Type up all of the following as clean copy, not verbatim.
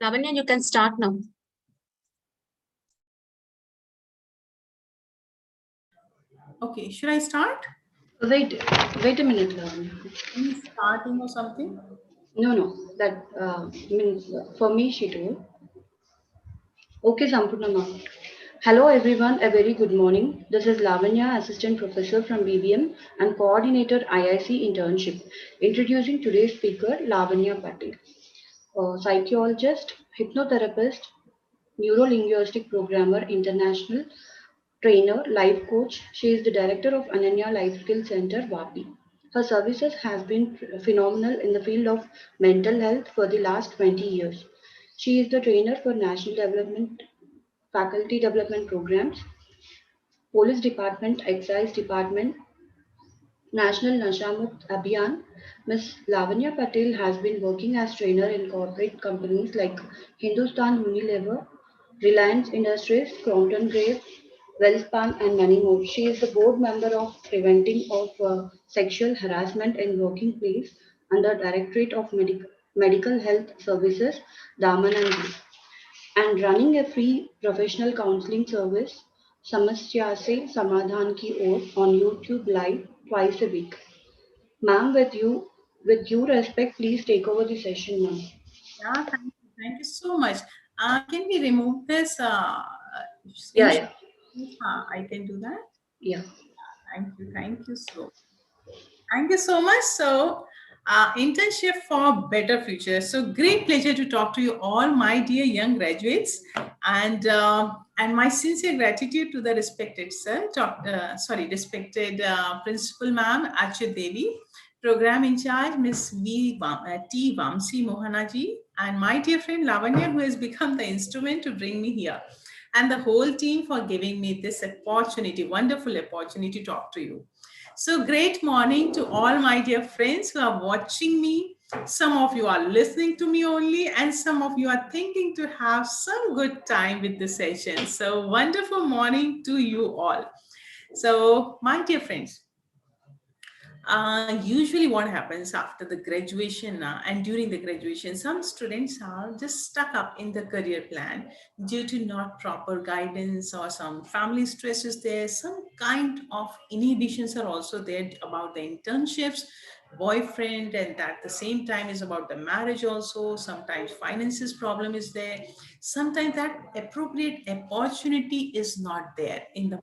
Lavanya, you can start now. Okay, should I start? Wait a minute, Lavanya. Any starting or something? No, that means for me she told. Okay, Sampurna ma'am. Hello everyone, a very good morning. This is Lavanya, Assistant Professor from BBM and Coordinator IIC Internship. Introducing today's speaker, Lavanya Patil, a psychologist, hypnotherapist, neurolinguistic programmer, international trainer, life coach. She is the director of Ananya Life Skill Center, Vapi. Her services has been phenomenal in the field of mental health for the last 20 years. She is the trainer for national development, faculty development programs, police department, excise department, National Nashamukt Abhiyan. Ms. Lavanya Patel has been working as trainer in corporate companies like Hindustan Unilever, Reliance Industries, Crompton Graves, Wellspan, and many more. She is the board member of Preventing of Sexual Harassment in Working Place under Directorate of Medical Health Services, Daman and running a free professional counseling service, समस्या से समाधान की ओर on YouTube live twice a week. Ma'am, with due respect, please take over the session, ma'am. Yeah, thank you so much. Can we remove this? Yeah. I can do that. Yeah. Thank you so much. So, internship for better future. So, great pleasure to talk to you all, my dear young graduates, and my sincere gratitude to the respected respected principal ma'am Achit Devi, program in charge Miss T Vamsi Mohanaji, and my dear friend Lavanya, who has become the instrument to bring me here, and the whole team for giving me this opportunity, wonderful opportunity to talk to you. So, great morning to all my dear friends who are watching me. Some of you are listening to me only, and some of you are thinking to have some good time with the session. So, wonderful morning to you all. So, my dear friends, usually what happens after the graduation and during the graduation, some students are just stuck up in the career plan due to not proper guidance or some family stresses there. Some kind of inhibitions are also there about the internships, boyfriend, and at the same time is about the marriage also. Sometimes finances problem is there. Sometimes that appropriate opportunity is not there in the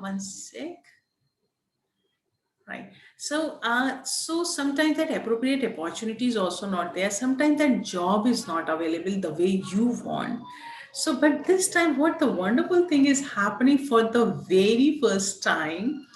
one sec. Right. So sometimes that appropriate opportunity is also not there. Sometimes that job is not available the way you want. So, but this time, what the wonderful thing is happening for the very first time,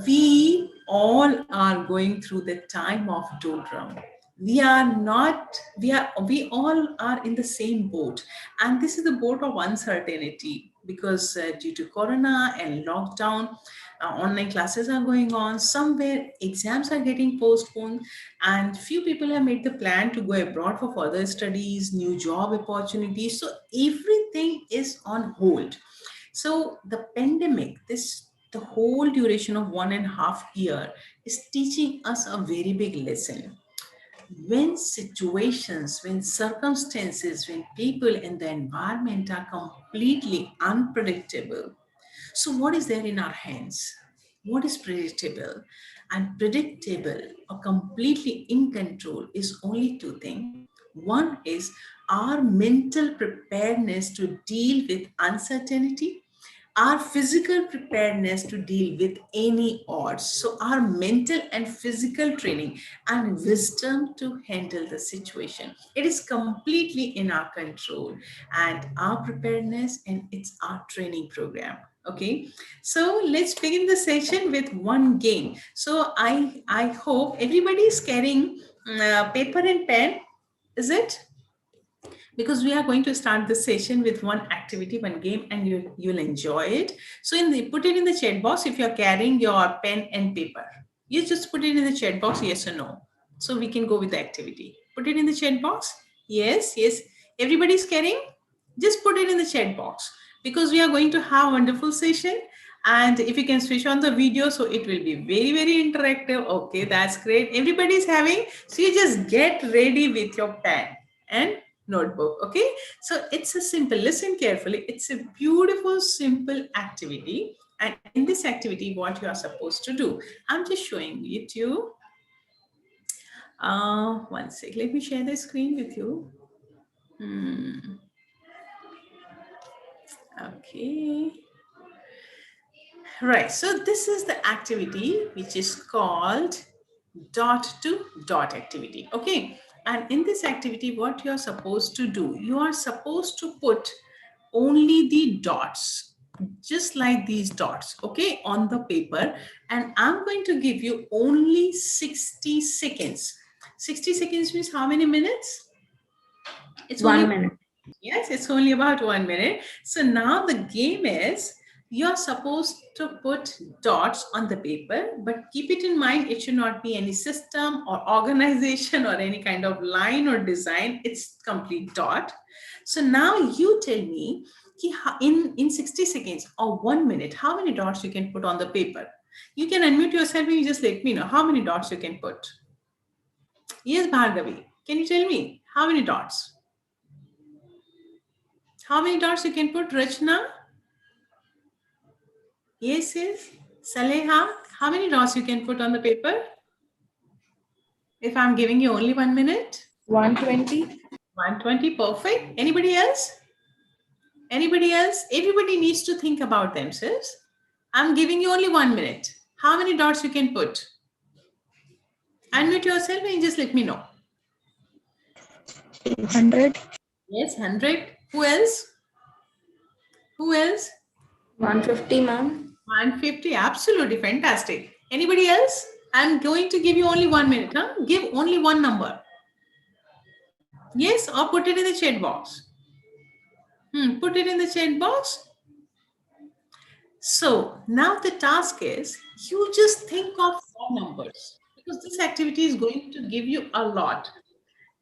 we all are going through the time of doldrum. We are not, we all are in the same boat. And this is the boat of uncertainty because due to Corona and lockdown, online classes are going on, somewhere exams are getting postponed, and few people have made the plan to go abroad for further studies, new job opportunities, so everything is on hold. So the pandemic, this the whole duration of 1.5 year is teaching us a very big lesson. When situations, when circumstances, when people and the environment are completely unpredictable, so, what is there in our hands? What is predictable? And predictable or completely in control is only two things. One is our mental preparedness to deal with uncertainty, our physical preparedness to deal with any odds. So, our mental and physical training and wisdom to handle the situation. It is completely in our control and our preparedness, and it's our training program. Okay, so let's begin the session with one game. So I hope everybody is carrying paper and pen. Is it? Because we are going to start the session with one activity, one game, and you'll enjoy it. So put it in the chat box if you're carrying your pen and paper. You just put it in the chat box, yes or no. So we can go with the activity. Put it in the chat box. Yes. Everybody's carrying? Just put it in the chat box because we are going to have a wonderful session. And if you can switch on the video, so it will be very, very interactive. Okay, that's great. Everybody's having, so you just get ready with your pen and notebook. Okay, so it's a simple, listen carefully. It's a beautiful, simple activity. And in this activity, what you are supposed to do, I'm just showing it to you. One sec, let me share the screen with you. Okay. Right, so this is the activity which is called dot to dot activity. Okay, and in this activity, what you are supposed to do, you are supposed to put only the dots, just like these dots, okay, on the paper. And I'm going to give you only 60 seconds. 60 seconds means how many minutes? It's only 1 minute. Yes, it's only about 1 minute. So now the game is you're supposed to put dots on the paper, but keep it in mind, it should not be any system or organization or any kind of line or design. It's complete dot. So now you tell me in 60 seconds or 1 minute, how many dots you can put on the paper? You can unmute yourself and you just let me know how many dots you can put. Yes, Bhargavi, can you tell me how many dots? How many dots you can put, Rachna? Yes, yes. Saleha, how many dots you can put on the paper? If I'm giving you only 1 minute? 120. 120, perfect. Anybody else? Anybody else? Everybody needs to think about themselves. I'm giving you only 1 minute. How many dots you can put? Unmute yourself and just let me know. 100. Yes, 100. Who else? Who else? 150, ma'am. 150, absolutely fantastic. Anybody else? I'm going to give you only 1 minute. Huh? Give only one number. Yes, or put it in the chat box. Put it in the chat box. So now the task is you just think of 4 numbers because this activity is going to give you a lot.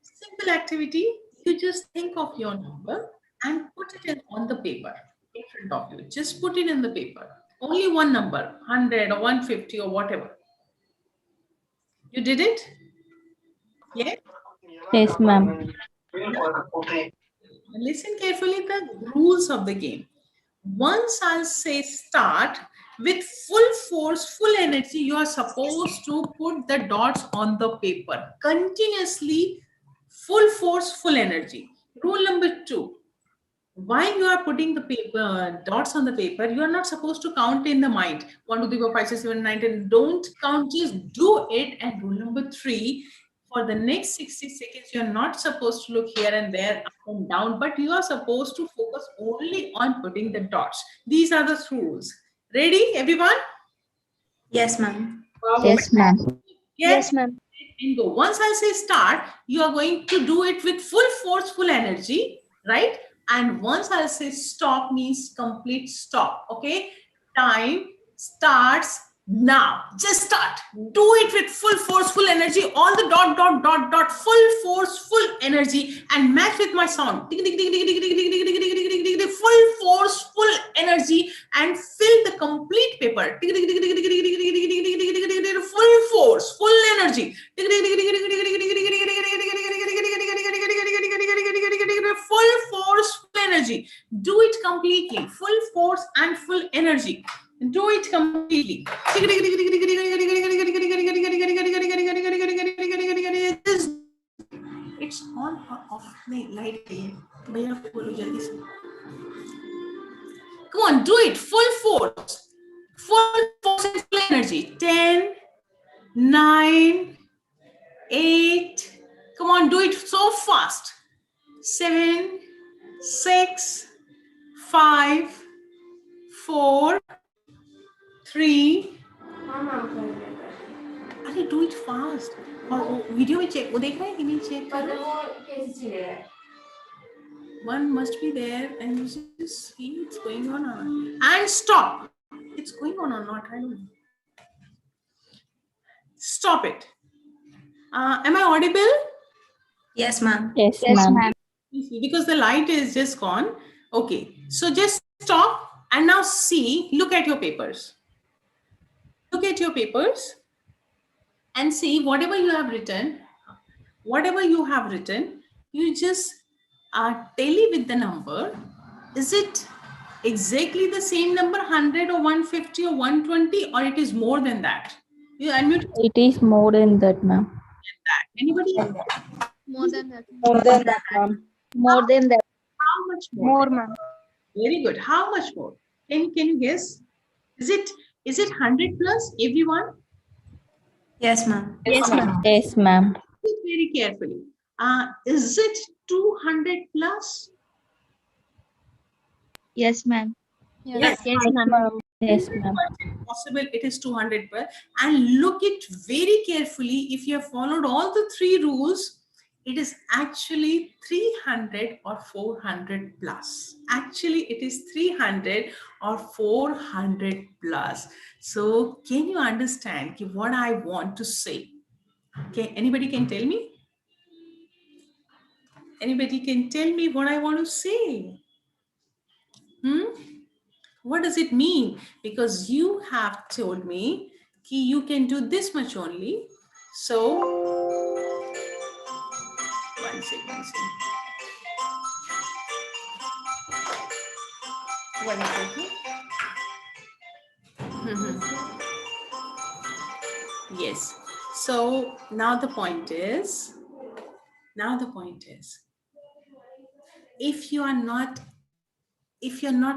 Simple activity, you just think of your number and put it on the paper in front of you. Just put it in the paper. Only one number, 100 or 150 or whatever. You did it? Yeah? Yes, ma'am. Listen carefully the rules of the game. Once I'll say start, with full force, full energy, you are supposed to put the dots on the paper continuously, full force, full energy. Rule number 2, while you are putting the paper dots on the paper, you are not supposed to count in the mind 1 2 3 4 5 6 7 9 10. Don't count, just do it. And rule number 3, for the next 60 seconds you are not supposed to look here and there, up and down, but you are supposed to focus only on putting the dots. These are the rules. Ready, everyone? Yes, ma'am. Yes, ma'am. Yes, ma'am. And go. Once I say start, you are going to do it with full force, full energy, right? And once I'll say stop means complete stop. Okay. Time starts now. Just start. Do it with full force, full energy. All the dot, dot, dot, dot, full force, full energy, and match with my sound. Full force, full energy, and fill the complete paper. Full force, full energy. Full force, full energy. Do it completely. Full force and full energy. Do it completely. It's on or off. Light. भैया बोलो जल्दी से. Come on, do it. Full force. Full force and full energy. 10, 9, 8. Come on, do it so fast. 7, 6, 5, 4, 3. अरे do it fast. और video में check वो देख रहा है कि नहीं चेक कर रहा है? One must be there and you just see it's going on or not. And stop. It's going on or not, I don't know. Stop it. Am I audible? Yes, ma'am. Yes, ma'am. Because the light is just gone. Okay, so just stop. And now see, look at your papers. Look at your papers and see whatever you have written, you just tally with the number. Is it exactly the same number, 100 or 150 or 120, or it is more than that? You unmute It is more than that, ma'am. that. Anybody? More than that. More than that, ma'am. More than that. How much more? More, ma'am. Very good. How much more? Can you guess? Is it 100 plus, everyone? Yes, ma'am. Yes, ma'am. Yes, ma'am. Think very carefully. Is it 200 plus? Yes, ma'am. Yes. Yes, ma'am. Yes, ma'am. Possible it is 200 plus. And look it very carefully. If you have followed all the 3 rules, it is actually 300 or 400 plus. Actually, it is 300 or 400 plus. So can you understand what I want to say? Okay, anybody can tell me? Anybody can tell me what I want to say? What does it mean? Because you have told me that you can do this much only. So, one second. One second. Yes. So now the point is, if you're not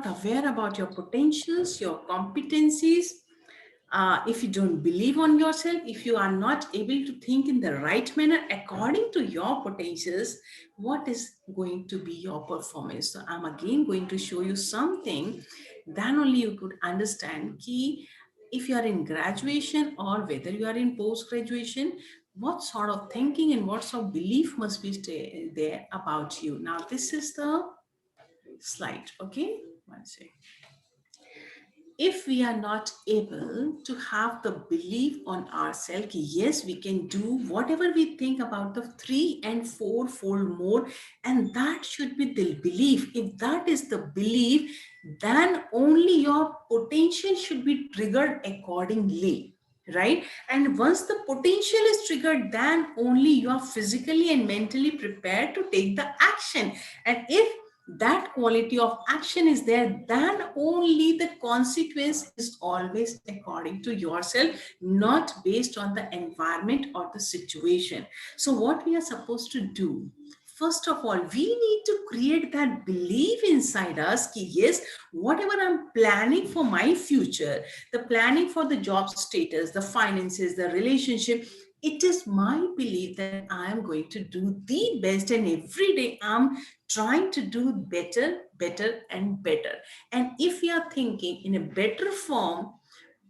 aware about your potentials, your competencies, if you don't believe on yourself, if you are not able to think in the right manner according to your potentials, what is going to be your performance? So I'm again going to show you something, then only you could understand key, if you are in graduation or whether you are in post-graduation, what sort of thinking and what sort of belief must be there about you. Now this is the slide. Okay, one second. If we are not able to have the belief on ourselves, yes, we can do whatever we think about the 3 and 4 fold more, and that should be the belief. If that is the belief, then only your potential should be triggered accordingly, right? And once the potential is triggered, then only you are physically and mentally prepared to take the action. And if that quality of action is there, then only the consequence is always according to yourself, not based on the environment or the situation. So what we are supposed to do, first of all, we need to create that belief inside us ki yes, whatever I'm planning for my future, the planning for the job status, the finances, the relationship, it is my belief that I am going to do the best, and every day I'm trying to do better, better, and better. And if we are thinking in a better form,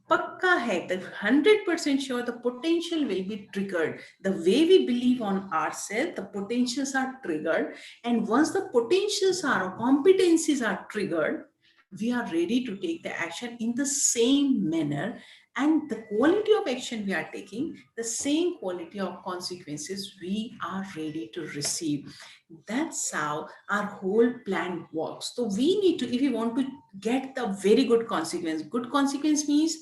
pakka hai, the 100% sure the potential will be triggered. The way we believe on ourselves, the potentials are triggered. And once the potentials are, or competencies are triggered, we are ready to take the action in the same manner, and the quality of action we are taking, the same quality of consequences we are ready to receive. That's how our whole plan works. So we need to, if we want to get the very good consequence means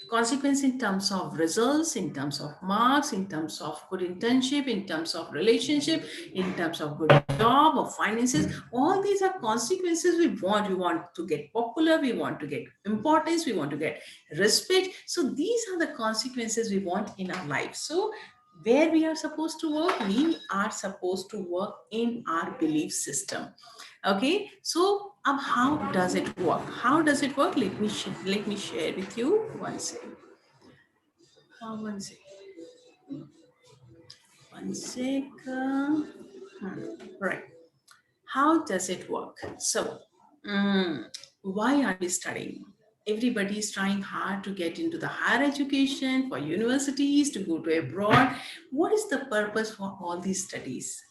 consequence in terms of results, in terms of marks, in terms of good internship, in terms of relationship, in terms of good job or finances. All these are consequences we want. We want to get popular, we want to get importance, we want to get respect. So these are the consequences we want in our life. So where we are supposed to work, we are supposed to work in our belief system. Okay, so how does it work? How does it work? Let me share with you one second. One second. One second. Right. How does it work? So, why are we studying? Everybody is trying hard to get into the higher education, for universities, to go to abroad. What is the purpose for all these studies?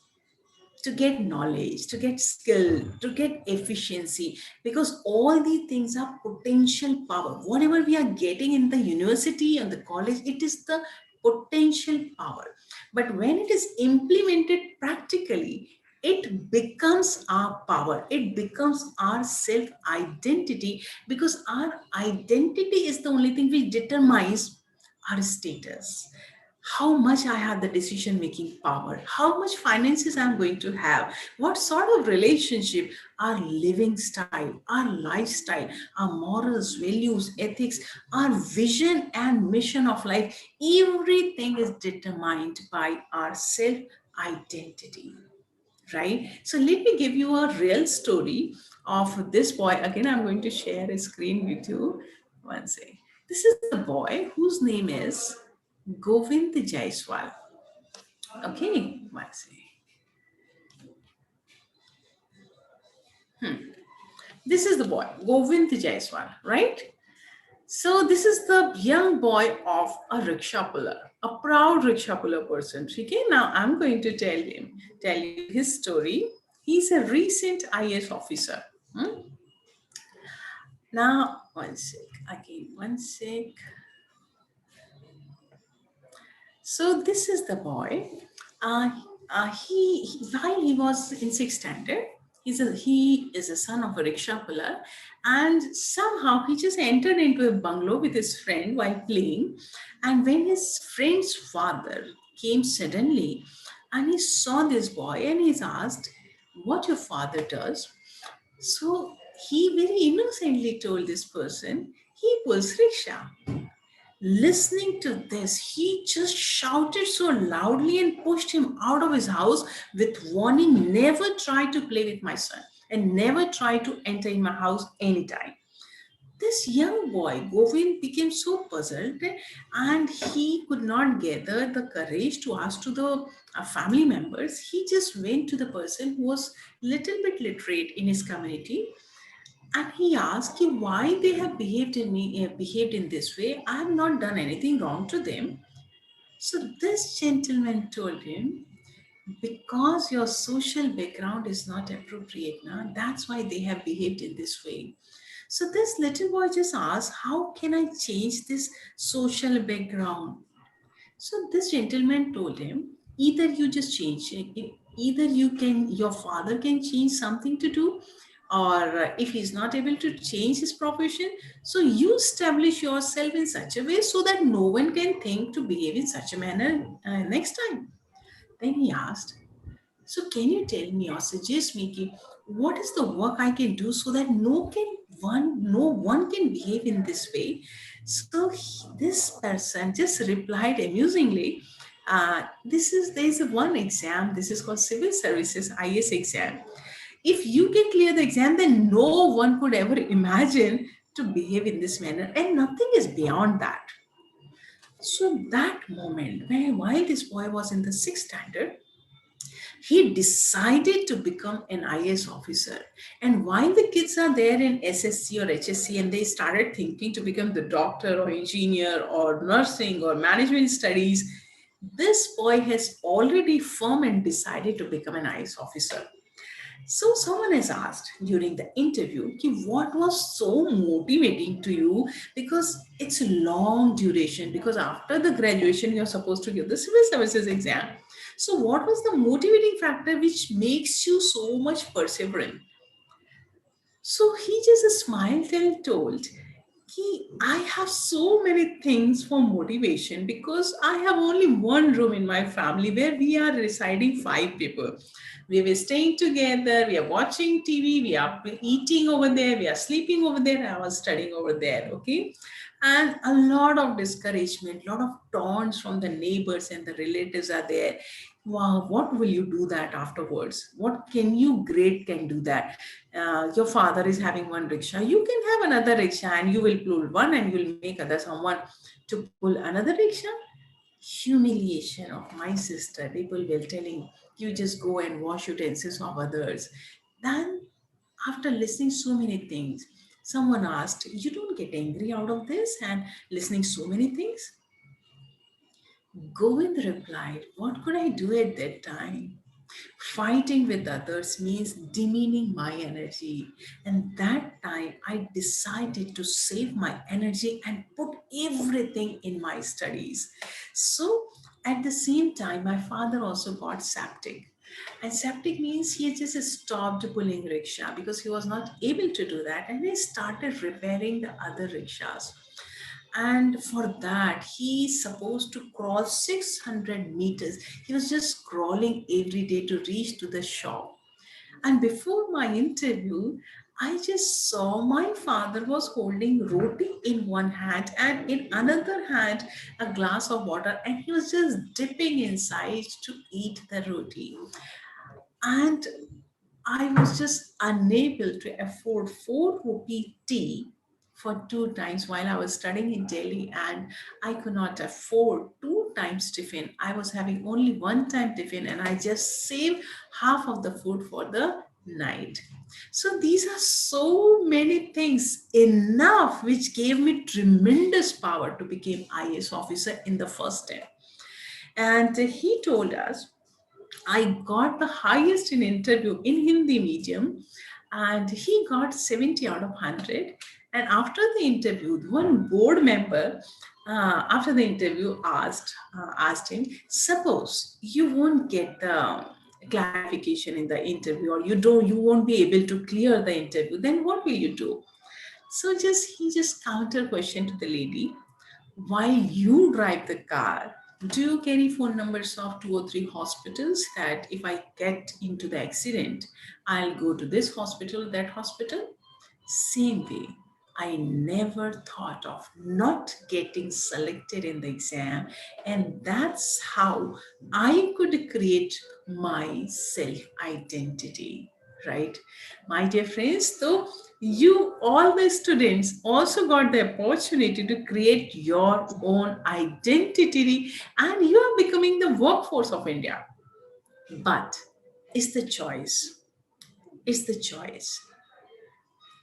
To get knowledge, to get skill, to get efficiency, because all these things are potential power. Whatever we are getting in the university and the college, it is the potential power. But when it is implemented practically, it becomes our power, it becomes our self identity, because our identity is the only thing which determines our status, how much I have the decision making power, how much finances I'm going to have, what sort of relationship, our living style, our lifestyle, our morals, values, ethics, our vision and mission of life. Everything is determined by our self identity, right? So let me give you a real story of this boy. Again, I'm going to share a screen with you. One second. This is the boy whose name is Govind Jaiswal. Okay, one second. This is the boy, Govind Jaiswal, right? So this is the young boy of a rickshaw puller, a proud rickshaw puller person. Okay, now I'm going to tell you his story. He's a recent IS officer. Now, one sec. Again, one sec. So this is the boy. Uh, while he was in sixth standard, he is a son of a rickshaw puller, and somehow he just entered into a bungalow with his friend while playing. And when his friend's father came suddenly, and he saw this boy, and he's asked, "What your father does?" So he very innocently told this person, "He pulls rickshaw." Listening to this, he just shouted so loudly and pushed him out of his house with warning, "Never try to play with my son and never try to enter in my house anytime." This young boy, Govind, became so puzzled, and he could not gather the courage to ask to the family members. He just went to the person who was little bit literate in his community, and he asked him why they have behaved in this way. I have not done anything wrong to them. So this gentleman told him, "Because your social background is not appropriate now, that's why they have behaved in this way." So this little boy just asked, "How can I change this social background?" So this gentleman told him, "Either you just change it, either your father can change something to do, or if he's not able to change his profession, so you establish yourself in such a way so that no one can think to behave in such a manner next time." Then he asked, "So can you tell me or suggest me what is the work I can do so that no one can behave in this way?" So this person just replied amusingly, there is one exam. This is called Civil Services IS exam. If you can clear the exam, then no one could ever imagine to behave in this manner, and nothing is beyond that. So that moment, while this boy was in the sixth standard, he decided to become an IAS officer. And while the kids are there in SSC or HSC and they started thinking to become the doctor or engineer or nursing or management studies, this boy has already firm and decided to become an IAS officer. So someone has asked during the interview, what was so motivating to you? Because it's a long duration, because after the graduation, you're supposed to give the civil services exam. So what was the motivating factor which makes you so much perseverant? So he just smiled and told, I have so many things for motivation, because I have only one room in my family where we are residing 5 people. We were staying together, we are watching TV, we are eating over there, we are sleeping over there, and I was studying over there, okay? And a lot of discouragement, a lot of taunts from the neighbors and the relatives are there. Wow, what will you do that afterwards? What can you great can do that? Your father is having one rickshaw, you can have another rickshaw, and you will pull one and you will make other someone to pull another rickshaw. Humiliation of my sister, people will telling, "You just go and wash utensils of others." Then after listening so many things, someone asked, "You don't get angry out of this and listening so many things?" Govind replied, "What could I do at that time? Fighting with others means demeaning my energy. And that time I decided to save my energy and put everything in my studies." So at the same time, my father also got septic. And septic means he just stopped pulling rickshaw because he was not able to do that, and he started repairing the other rickshaws. And for that, he's supposed to crawl 600 meters. He was just crawling every day to reach to the shop. And before my interview, I just saw my father was holding roti in one hand and in another hand a glass of water, and he was just dipping inside to eat the roti. And I was just unable to afford 4 rupee tea for 2 times while I was studying in Delhi, and I could not afford 2 times tiffin. I was having only 1 time tiffin, and I just saved half of the food for the night. So these are so many things enough which gave me tremendous power to become IAS officer in the first step. And he told us I got the highest in interview in Hindi medium, and he got 70 out of 100. And after the interview, one board member after the interview asked him, suppose you won't get the clarification in the interview, or you won't be able to clear the interview, then what will you do? So he just counter question to the lady, while you drive the car, do you carry phone numbers of 2 or 3 hospitals that if I get into the accident, I'll go to this hospital, that hospital? Same way, I never thought of not getting selected in the exam, and that's how I could create my self identity, right? My dear friends, so you, all the students, also got the opportunity to create your own identity, and you are becoming the workforce of India. But it's the choice. It's the choice.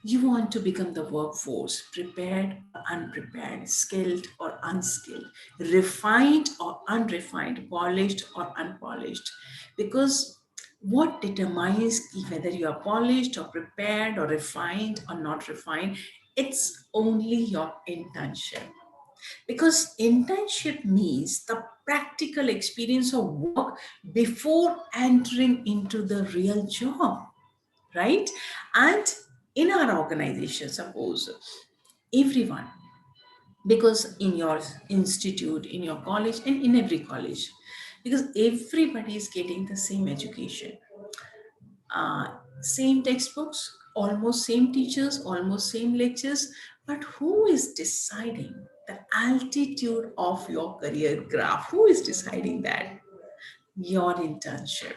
You want to become the workforce, prepared or unprepared, skilled or unskilled, refined or unrefined, polished or unpolished. Because what determines whether you are polished or prepared or refined or not refined, it's only your internship. Because internship means the practical experience of work before entering into the real job, right? And in our organization, suppose everyone, because in your institute, in your college, and in every college, because everybody is getting the same education, uh, same textbooks, almost same teachers, almost same lectures, but who is deciding the altitude of your career graph? Who is deciding that? Your internship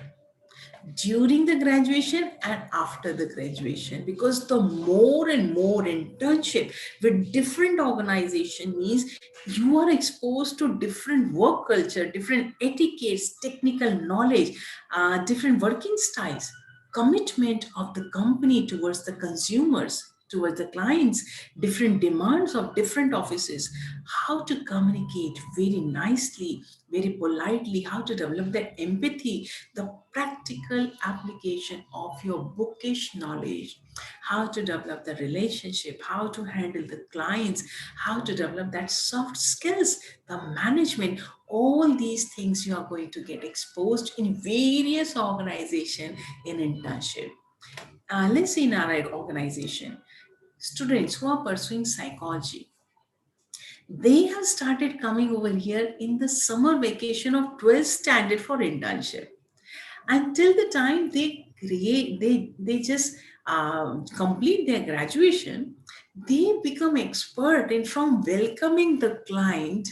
during the graduation and after the graduation, because the more and more internship with different organization means you are exposed to different work culture, different etiquettes, technical knowledge, different working styles, commitment of the company towards the consumers, towards the clients, different demands of different offices, how to communicate very nicely, very politely, how to develop the empathy, the practical application of your bookish knowledge, how to develop the relationship, how to handle the clients, how to develop that soft skills, the management, all these things you are going to get exposed in various organizations in internship. Let's say in our organization, students who are pursuing psychology, they have started coming over here in the summer vacation of 12th standard for internship. Until the time they just complete their graduation, they become expert in from welcoming the client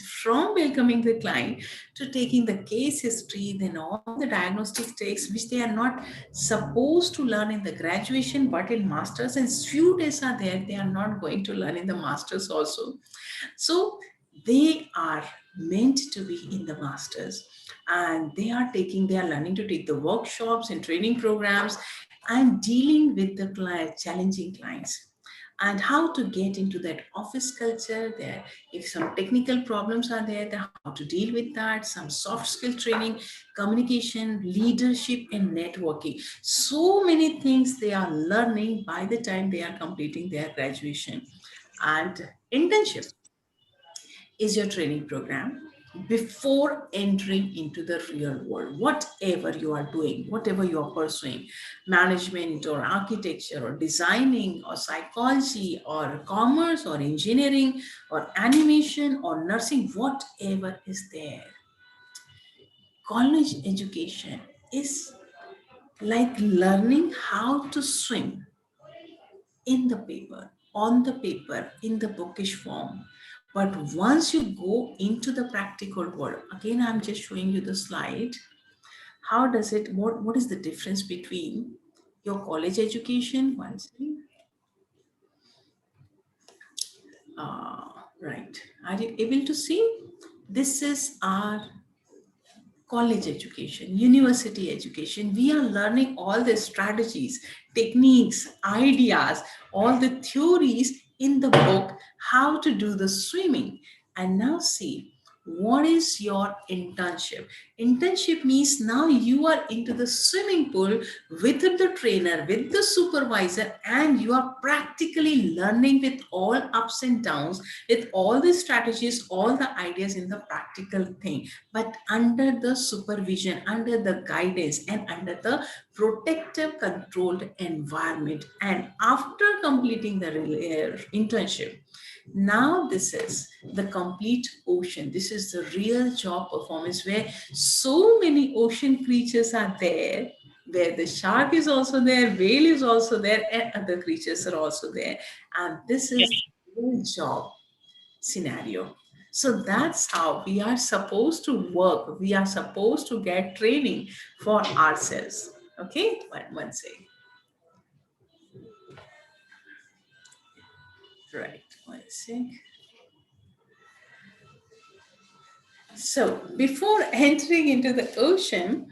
to taking the case history, then all the diagnostic takes which they are not supposed to learn in the graduation but in masters, and few days are there they are not going to learn in the masters also. So they are meant to be in the masters, and they are learning to take the workshops and training programs and dealing with the challenging clients, and how to get into that office culture there. If some technical problems are there, how to deal with that, some soft skill training, communication, leadership, and networking. So many things they are learning by the time they are completing their graduation. And internship is your training program before entering into the real world, whatever you are doing, whatever you are pursuing, management or architecture or designing or psychology or commerce or engineering or animation or nursing, whatever is there. College education is like learning how to swim in the paper, on the paper, in the bookish form. But once you go into the practical world, again, I'm just showing you the slide. How does it, what is the difference between your college education? One second. Right. Are you able to see? This is our college education, university education. We are learning all the strategies, techniques, ideas, all the theories in the book, how to do the swimming. And now see, what is your internship? Internship means now you are into the swimming pool with the trainer, with the supervisor, and you are practically learning with all ups and downs, with all the strategies, all the ideas in the practical thing, but under the supervision, under the guidance, and under the protective, controlled environment. And after completing the internship, now this is the complete ocean. This is the real job performance where so many ocean creatures are there, where the shark is also there, whale is also there, and other creatures are also there. And this is the real job scenario. So that's how we are supposed to work. We are supposed to get training for ourselves. Okay, one second. Right, one second. So before entering into the ocean,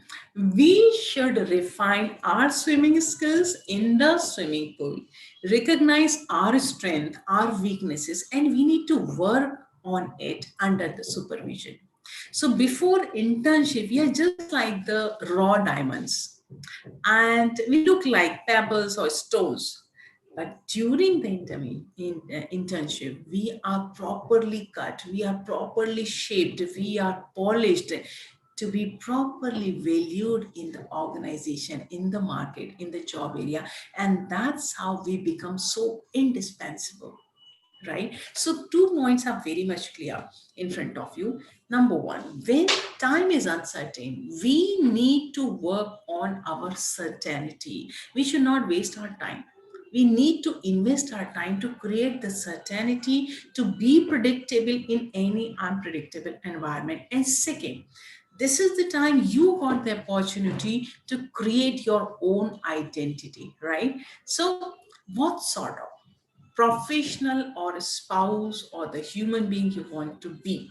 we should refine our swimming skills in the swimming pool, recognize our strength, our weaknesses, and we need to work on it under the supervision. So before internship, we are just like the raw diamonds and we look like pebbles or stones. But during the internship, we are properly cut, we are properly shaped, we are polished to be properly valued in the organization, in the market, in the job area. And that's how we become so indispensable, right? So 2 points are very much clear in front of you. Number one, when time is uncertain, we need to work on our certainty. We should not waste our time. We need to invest our time to create the certainty to be predictable in any unpredictable environment. And second, this is the time you got the opportunity to create your own identity, right? So what sort of professional or a spouse or the human being you want to be?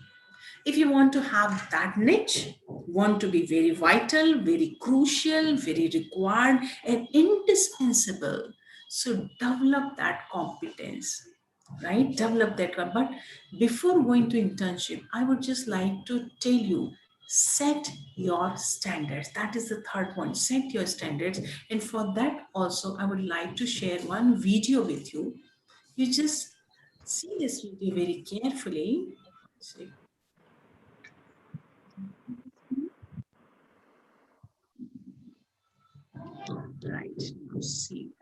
If you want to have that niche, want to be very vital, very crucial, very required and indispensable, so develop that competence, right? Develop that. But before going to internship, I would just like to tell you, set your standards. That is the third point, set your standards. And for that also, I would like to share one video with you. You just see this video very carefully. Right, now see that.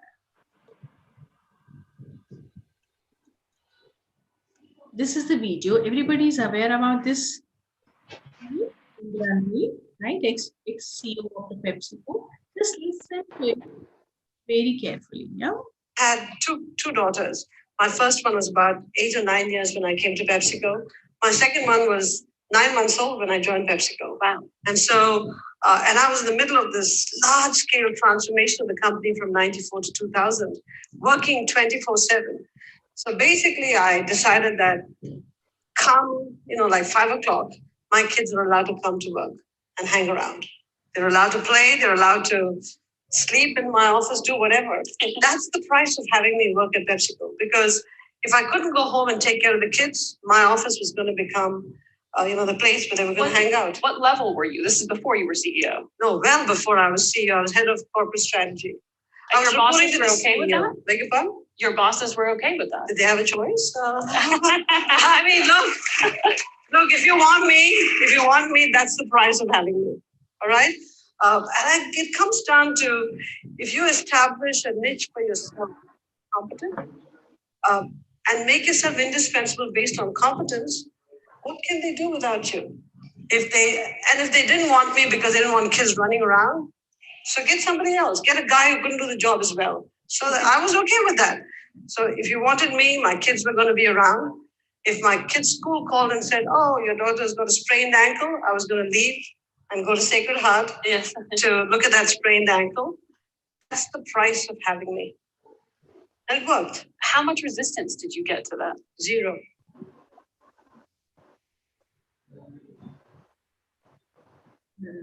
This is the video. Everybody is aware about this. Right, ex-CEO of the PepsiCo. Just listen to it very carefully. Yeah. I had two daughters. My first one was about 8 or 9 years when I came to PepsiCo. My second one was 9 months old when I joined PepsiCo. Wow. And so, and I was in the middle of this large scale transformation of the company from 94 to 2000, working 24/7. So basically, I decided that come, like 5 o'clock, my kids are allowed to come to work and hang around. They're allowed to play, they're allowed to sleep in my office, do whatever. That's the price of having me work at PepsiCo. Because if I couldn't go home and take care of the kids, my office was going to become, the place where they were going to hang out. What level were you? This is before you were CEO. No, well before I was CEO, I was head of corporate strategy. And your bosses were okay with that? Beg your pardon? Your bosses were okay with that? Did they have a choice? I mean, look, Look, if you want me, that's the price of having me. All right. It comes down to if you establish a niche for yourself, competent, and make yourself indispensable based on competence, what can they do without you? If they didn't want me because they didn't want kids running around, so get somebody else. Get a guy who couldn't do the job as well. So I was okay with that. So if you wanted me, my kids were going to be around. If my kids' school called and said, "Oh, your daughter's got a sprained ankle," I was going to leave and go to Sacred Heart to look at that sprained ankle. That's the price of having me. And it worked. How much resistance did you get to that? Zero.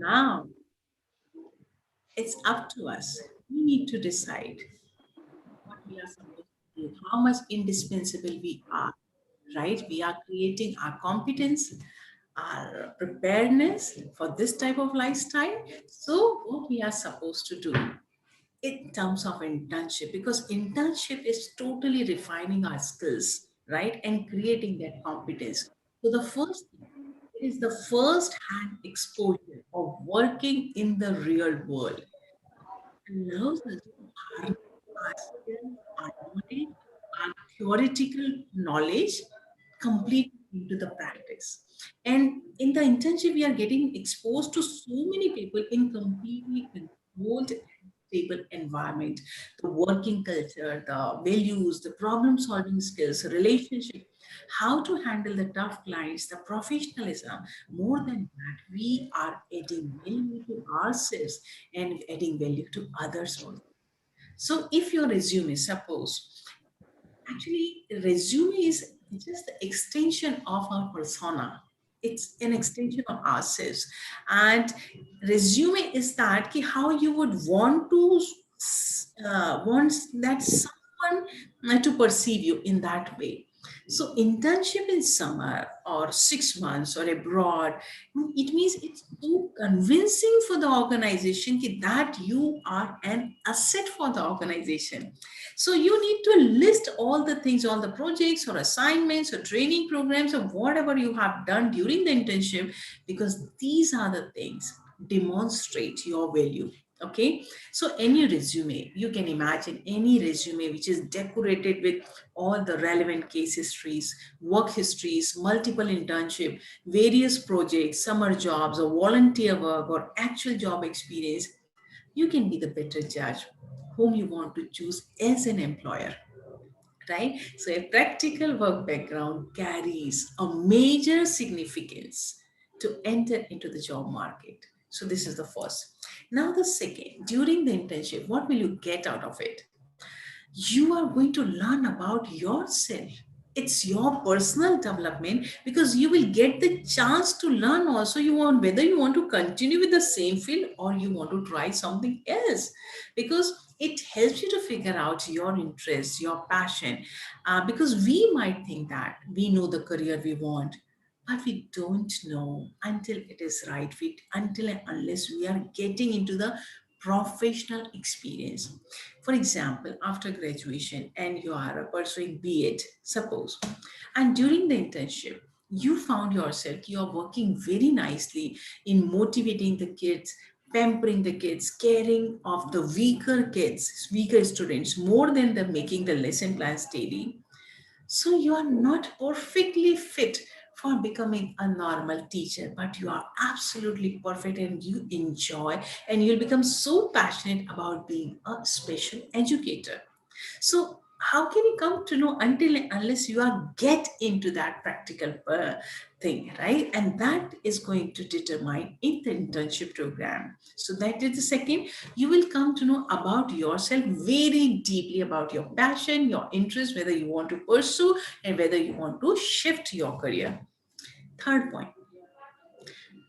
Now, it's up to us. We need to decide what we are supposed to do, how much indispensable we are, right? We are creating our competence, our preparedness for this type of lifestyle. So, what we are supposed to do in terms of internship, because internship is totally refining our skills, right? And creating that competence. So, the first it is the first hand exposure of working in the real world. Allows us to harness our skills, our knowledge, our theoretical knowledge completely into the practice. And in the internship, we are getting exposed to so many people in completely controlled and stable environment. The working culture, the values, the problem solving skills, relationship, how to handle the tough clients, the professionalism. More than that, we are adding value to ourselves and adding value to others also. So if your resume, suppose, actually resume is just the extension of our persona. It's an extension of ourselves. And resume is that how you would want to want that someone to perceive you in that way. So internship in summer or 6 months or abroad, it means it's so convincing for the organization that you are an asset for the organization. So you need to list all the things, all the projects or assignments or training programs or whatever you have done during the internship, because these are the things demonstrate your value. Okay, so any resume, you can imagine any resume which is decorated with all the relevant case histories, work histories, multiple internship, various projects, summer jobs, or volunteer work, or actual job experience. You can be the better judge whom you want to choose as an employer, right? So a practical work background carries a major significance to enter into the job market. So this is the first. Now the second, during the internship, what will you get out of it? You are going to learn about yourself. It's your personal development, because you will get the chance to learn also you want whether you want to continue with the same field or you want to try something else, because it helps you to figure out your interests, your passion. Because we might think that we know the career we want, but we don't know until it is right fit, until and unless we are getting into the professional experience. For example, after graduation and you are pursuing B.Ed, suppose, and during the internship, you found yourself, you are working very nicely in motivating the kids, pampering the kids, caring of the weaker kids, weaker students, more than the making the lesson plans daily. So you are not perfectly fit for becoming a normal teacher, but you are absolutely perfect and you enjoy and you'll become so passionate about being a special educator. So how can you come to know until and unless you are get into that practical thing, right? And that is going to determine in the internship program. So that is the second. You will come to know about yourself very deeply, about your passion, your interest, whether you want to pursue and whether you want to shift your career. Third point,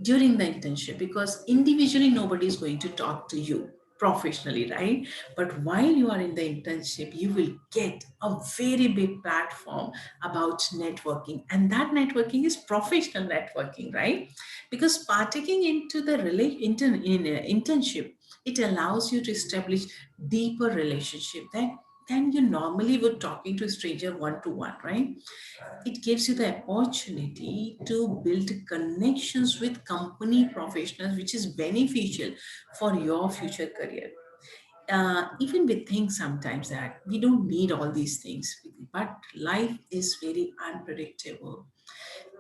during the internship, because individually nobody is going to talk to you professionally, right? But while you are in the internship, you will get a very big platform about networking, and that networking is professional networking, right? Because partaking into the internship, it allows you to establish deeper relationship that than you normally would talking to a stranger one to one, right? It gives you the opportunity to build connections with company professionals, which is beneficial for your future career. Even we think sometimes that we don't need all these things, but life is very unpredictable.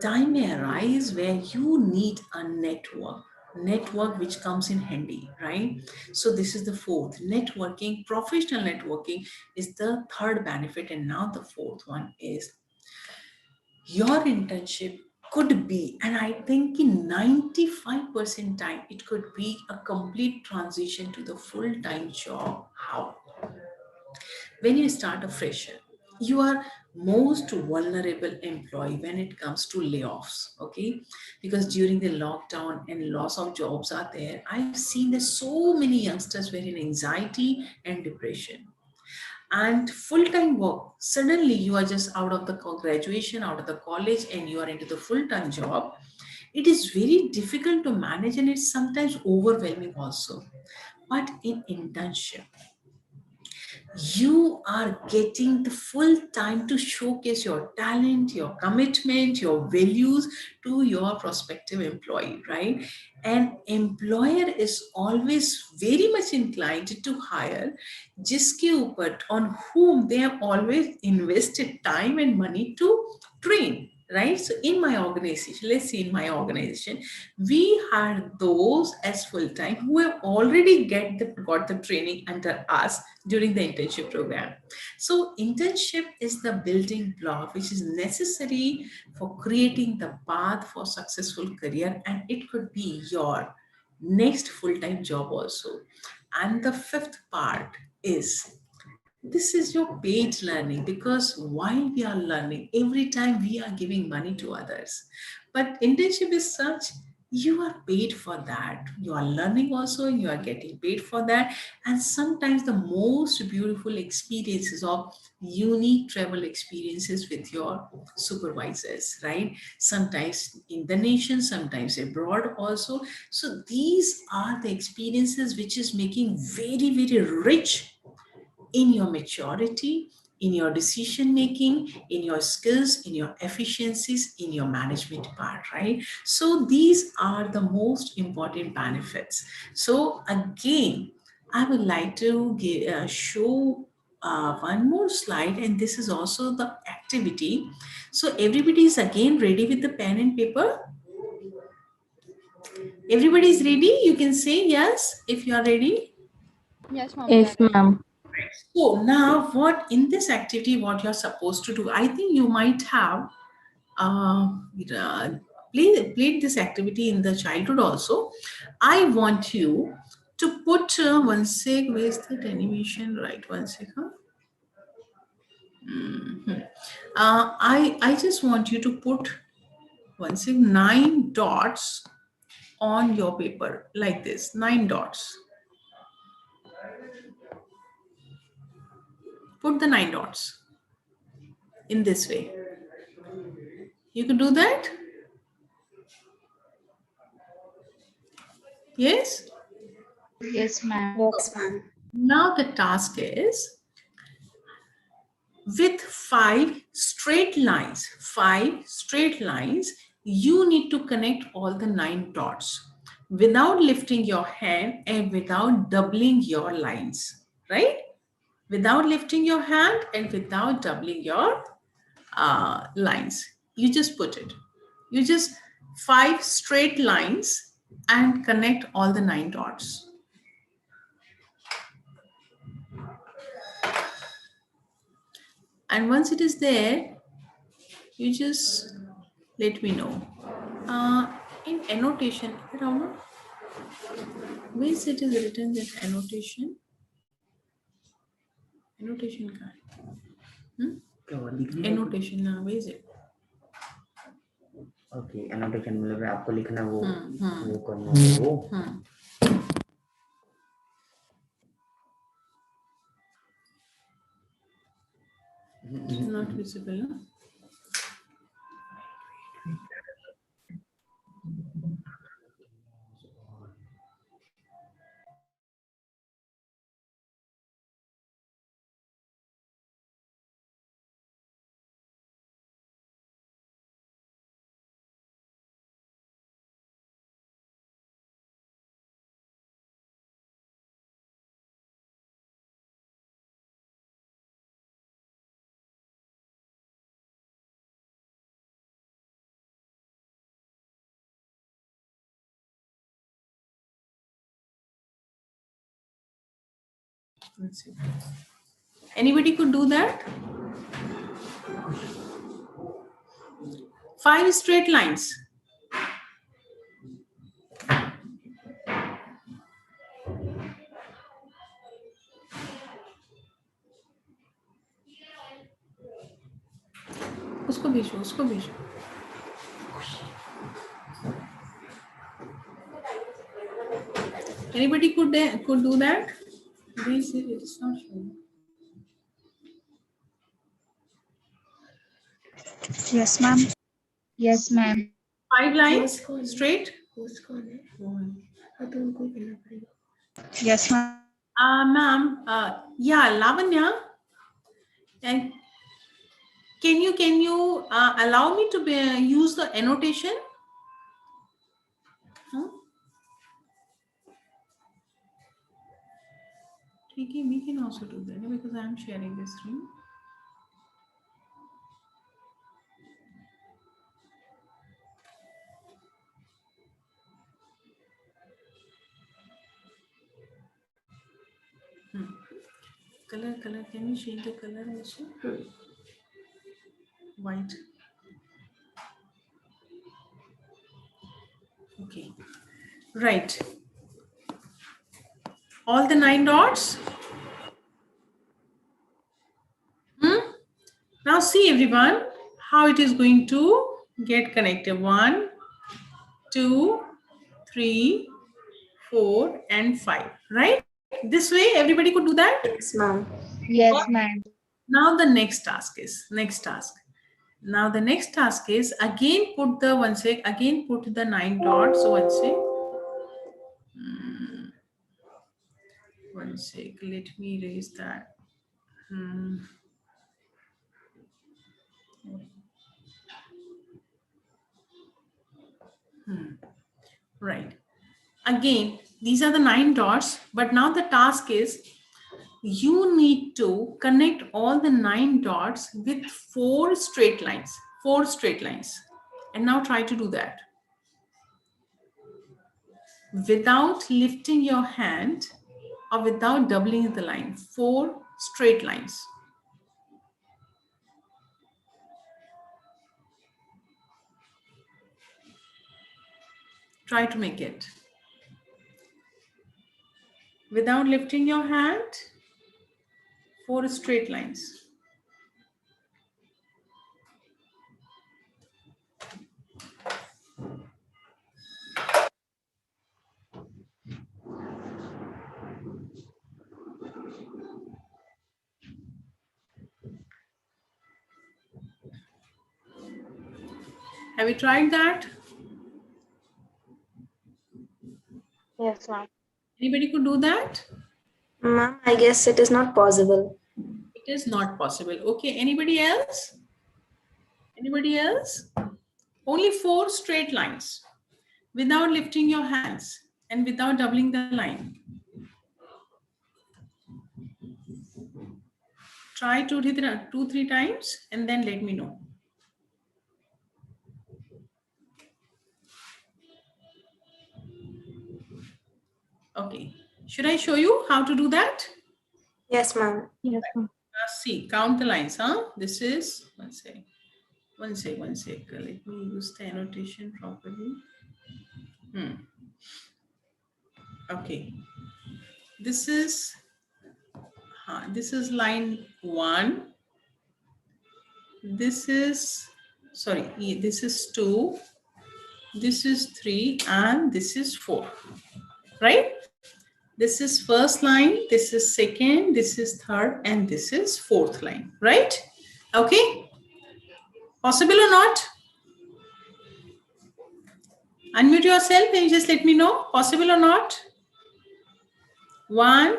Time may arise where you need a network which comes in handy, right? So this is the fourth. Networking, professional networking is the third benefit, and now the fourth one is your internship could be, and I think in 95% time it could be a complete transition to the full-time job. How? When you start a fresher, you are most vulnerable employee when it comes to layoffs, okay? Because during the lockdown and loss of jobs are there, I've seen that so many youngsters were in anxiety and depression and full-time work. Suddenly you are just out of the graduation, out of the college, and you are into the full-time job. It is very difficult to manage and it's sometimes overwhelming also. But in internship, you are getting the full time to showcase your talent, your commitment, your values to your prospective employee, right? An employer is always very much inclined to hire जिसके ऊपर on whom they have always invested time and money to train, right? So in my organization, let's see, in my organization, we hire those as full time who have already got the training under us during the internship program. So internship is the building block which is necessary for creating the path for successful career, and it could be your next full-time job also. And the fifth part is this is your paid learning, because while we are learning, every time we are giving money to others. But internship is such, you are paid for that. You are learning also, you are getting paid for that. And sometimes the most beautiful experiences of unique travel experiences with your supervisors, right? Sometimes in the nation, sometimes abroad also. So these are the experiences which is making very, very rich in your maturity, in your decision making, in your skills, in your efficiencies, in your management part, right? So these are the most important benefits. So again, I would like to show one more slide, and this is also the activity. So everybody is again ready with the pen and paper. Everybody is ready. You can say yes if you are ready. Yes, mom. Yes, ma'am. So now what in this activity, what you're supposed to do, I think you might have uh, uh, played this activity in the childhood also. I want you to put one sec, where's that animation? Right, one sec. Huh? Mhm. I just want you to put one sec, 9 dots on your paper like this, 9 dots. Put the 9 dots in this way. You can do that? Yes? Yes, ma'am. Yes, ma'am. Now the task is with 5 straight lines, you need to connect all the 9 dots without lifting your hand and without doubling your lines, right? Without lifting your hand and without doubling your lines. You just put it. You just 5 straight lines and connect all the 9 dots. And once it is there, you just let me know. In annotation, Rama, where is it is written that annotation? Annotation card. Annotation, where is it? Okay annotation मतलब आपको लिखना वो Hmm. करना है वो Not visible, no? Let's see. Anybody could do that? 5 straight lines. उसको भेजो, उसको भेजो. Anybody could do that? It's not showing. Yes, ma'am. Yes, ma'am. 5 lines straight. Yes, ma'am. Ma'am, yeah, Lavanya, and can you allow me to use the annotation? Okay, we can also do that because I am sharing this screen. Color, can you change the color also? White. Okay, right. All the 9 dots. Now see everyone how it is going to get connected. 1, 2, 3, 4, and 5. Right? This way everybody could do that. Yes, ma'am. Yes, ma'am. Now the next task is Now the next task is again put the 9 dots. So one sec. One sec. Let me erase that. Right. Again, these are the 9 dots, but now the task is you need to connect all the 9 dots with 4 straight lines. 4 straight lines. And now try to do that. Without lifting your hand or without doubling the line. 4 straight lines. Try to make it. Without lifting your hand, 4 straight lines. Have you tried that? Yes, ma'am. Anybody could do that? Ma'am, I guess it is not possible. It is not possible. Okay, anybody else? Anybody else? Only 4 straight lines without lifting your hands and without doubling the line. Try 2-3 times and then let me know. Okay, should I show you how to do that? Yes, ma'am. Yes, ma'am. See, count the lines, huh? This is, one sec. Let me use the annotation properly. Okay. This is line 1. This is 2. This is 3 and this is 4. Right? This is first line, this is second, this is third, and this is fourth line. Right? Okay? Possible or not? Unmute yourself and just let me know. Possible or not? 1,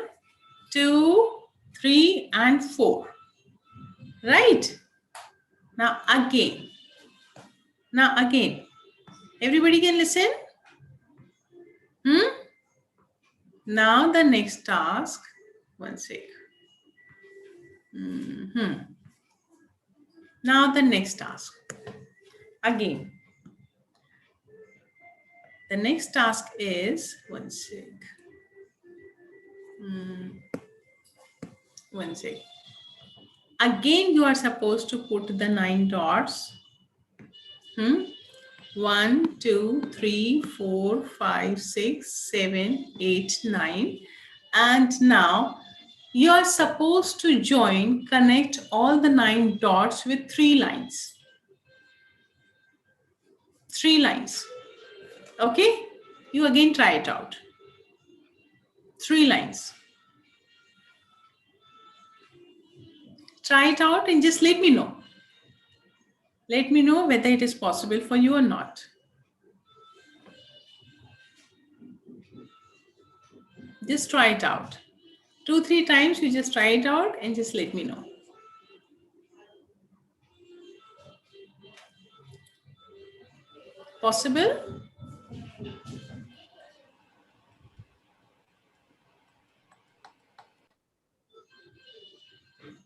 2, 3, and 4. Right? Now again. Everybody can listen? Now the next task. One sec. Now the next task. Again. The next task is, one sec. One sec. Again, you are supposed to put the 9 dots. 1, 2, 3, 4, 5, 6, 7, 8, 9. And now you are supposed to connect all the 9 dots with 3 lines. 3 lines. Okay? You again try it out. 3 lines. Try it out and just let me know. Let me know whether it is possible for you or not. Just try it out. 2, 3 times you just try it out and just let me know. Possible?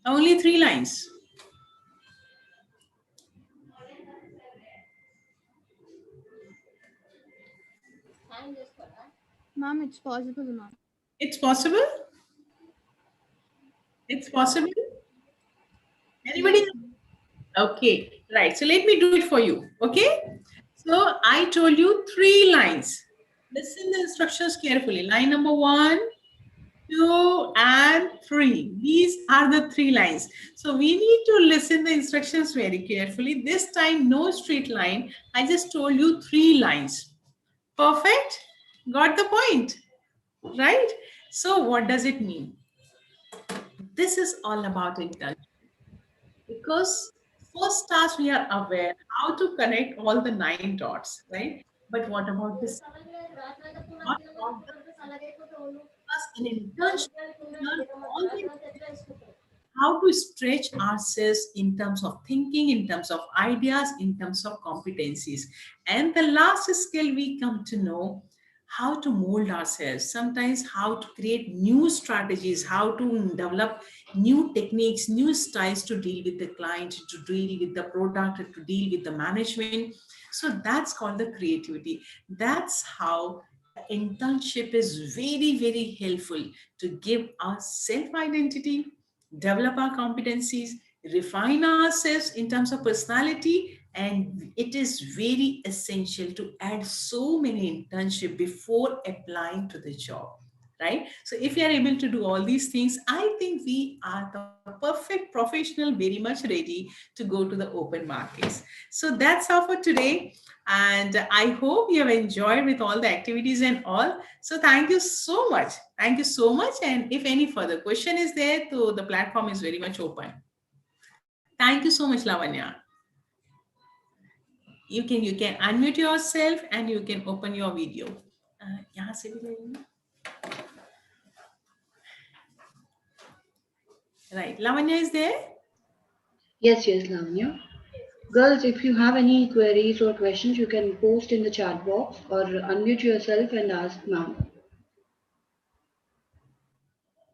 Only 3 lines. Ma'am, it's possible, ma'am. It's possible? It's possible? Anybody? Okay, right. So let me do it for you. Okay. So I told you 3 lines. Listen the instructions carefully. Line number 1, 2, and 3. These are the 3 lines. So we need to listen the instructions very carefully. This time, no straight line. I just told you 3 lines. Perfect? Got the point? Right? So what does it mean? This is all about internship. Because first task we are aware how to connect all the 9 dots, right? But what about this? Not all the us in internship, we learn all the how to stretch ourselves in terms of thinking, in terms of ideas, in terms of competencies. And the last skill we come to know how to mold ourselves, sometimes how to create new strategies, how to develop new techniques, new styles to deal with the client, to deal with the product, to deal with the management. So that's called the creativity. That's how internship is very, very helpful to give us self-identity, develop our competencies, refine ourselves in terms of personality, and it is very essential to add so many internship before applying to the job, right? So if you are able to do all these things, I think we are the perfect professional, very much ready to go to the open markets. So that's all for today. And I hope you have enjoyed with all the activities and all. So thank you so much. Thank you so much. And if any further question is there, so the platform is very much open. Thank you so much, Lavanya. You can unmute yourself and you can open your video. यहाँ से भी ले लेना. Right. Lavanya is there? Yes, yes, Lavanya. Girls, if you have any queries or questions, you can post in the chat box or unmute yourself and ask ma'am.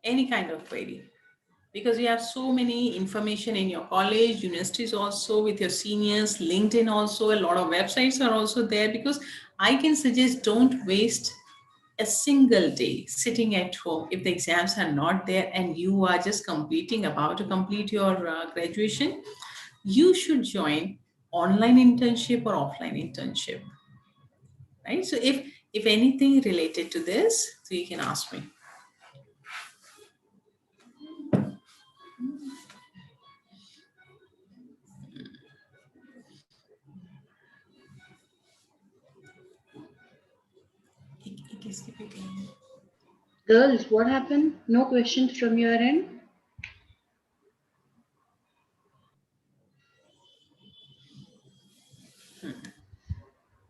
Any kind of query. Because you have so many information in your college, universities also, with your seniors, LinkedIn also, a lot of websites are also there. Because I can suggest don't waste a single day sitting at home if the exams are not there and you are just about to complete your graduation. You should join online internship or offline internship, right? So if anything related to this, so you can ask me. Girls, what happened? No questions from your end?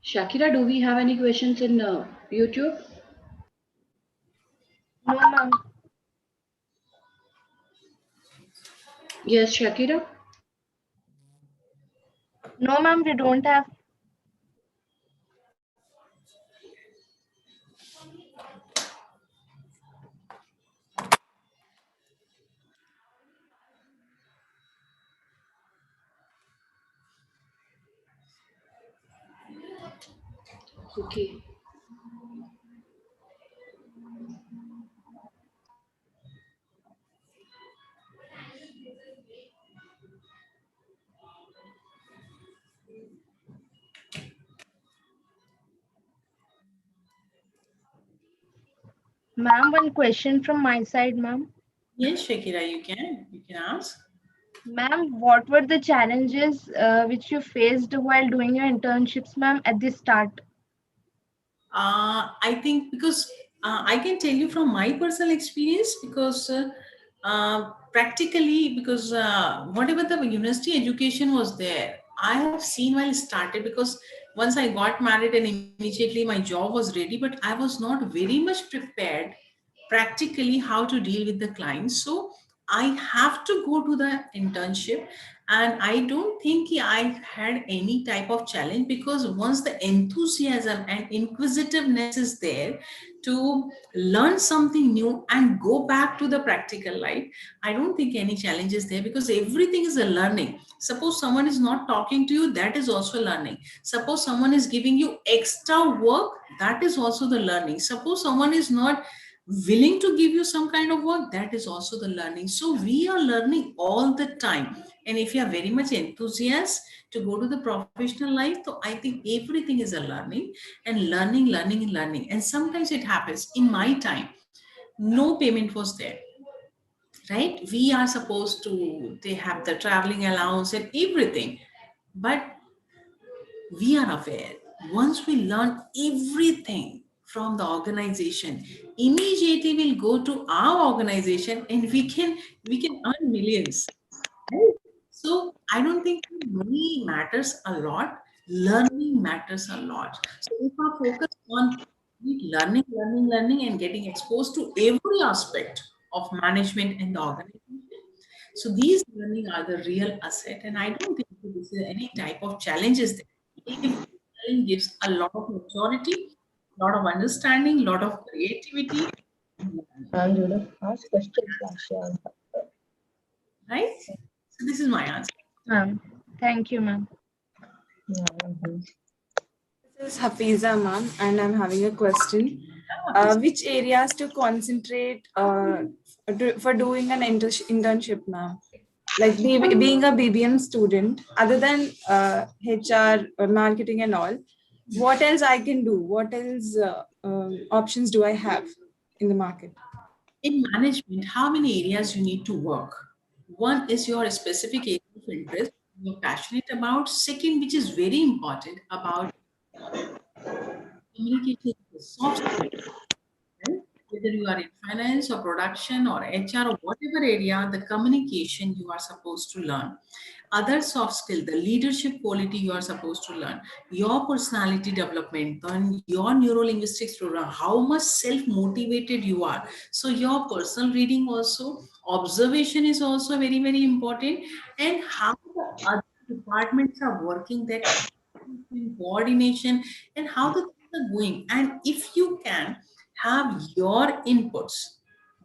Shakira, do we have any questions in YouTube? No, ma'am. Yes, Shakira? No, ma'am, we don't have. Okay. Ma'am, one question from my side, ma'am. Yes, Shakira, you can ask. Ma'am, what were the challenges which you faced while doing your internships, ma'am, at the start? I think because I can tell you from my personal experience because practically because whatever the university education was there, I have seen while it started because once I got married and immediately my job was ready, but I was not very much prepared practically how to deal with the clients. So I have to go to the internship, and I don't think I had any type of challenge because once the enthusiasm and inquisitiveness is there to learn something new and go back to the practical life, I don't think any challenge is there because everything is a learning. Suppose someone is not talking to you, that is also learning. Suppose someone is giving you extra work, that is also the learning. Suppose someone is not willing to give you some kind of work, that is also the learning. So we are learning all the time, and if you are very much enthusiastic to go to the professional life, so I think everything is a learning, and learning. And sometimes it happens in my time, no payment was there, right? We are supposed to, they have the traveling allowance and everything, but we are aware once we learn everything from the organization, immediately we'll go to our organization and we can earn millions, right? So I don't think money matters a lot, learning matters a lot. So if our focus on learning and getting exposed to every aspect of management and the organization, so these learning are the real asset, and I don't think this is any type of challenges there. If learning gives a lot of maturity, lot of understanding, lot of creativity, right? So this is my answer. Ma'am, thank you, ma'am. This is Hafiza, ma'am, and I'm having a question. Which areas to concentrate for doing an internship, ma'am? Like being a BBM student, other than HR or marketing and all, what else I can do? What else options do I have in the market? In management, how many areas you need to work? One is your specific area of interest you're passionate about. Second, which is very important, about communication, soft skills, right? Whether you are in finance or production or HR or whatever area, the communication you are supposed to learn. Other soft skill, the leadership quality you are supposed to learn, your personality development, then your neuro linguistics program, how much self-motivated you are. So your personal reading also, observation is also very, very important, and how the other departments are working, that coordination, and how the things are going. And if you can have your inputs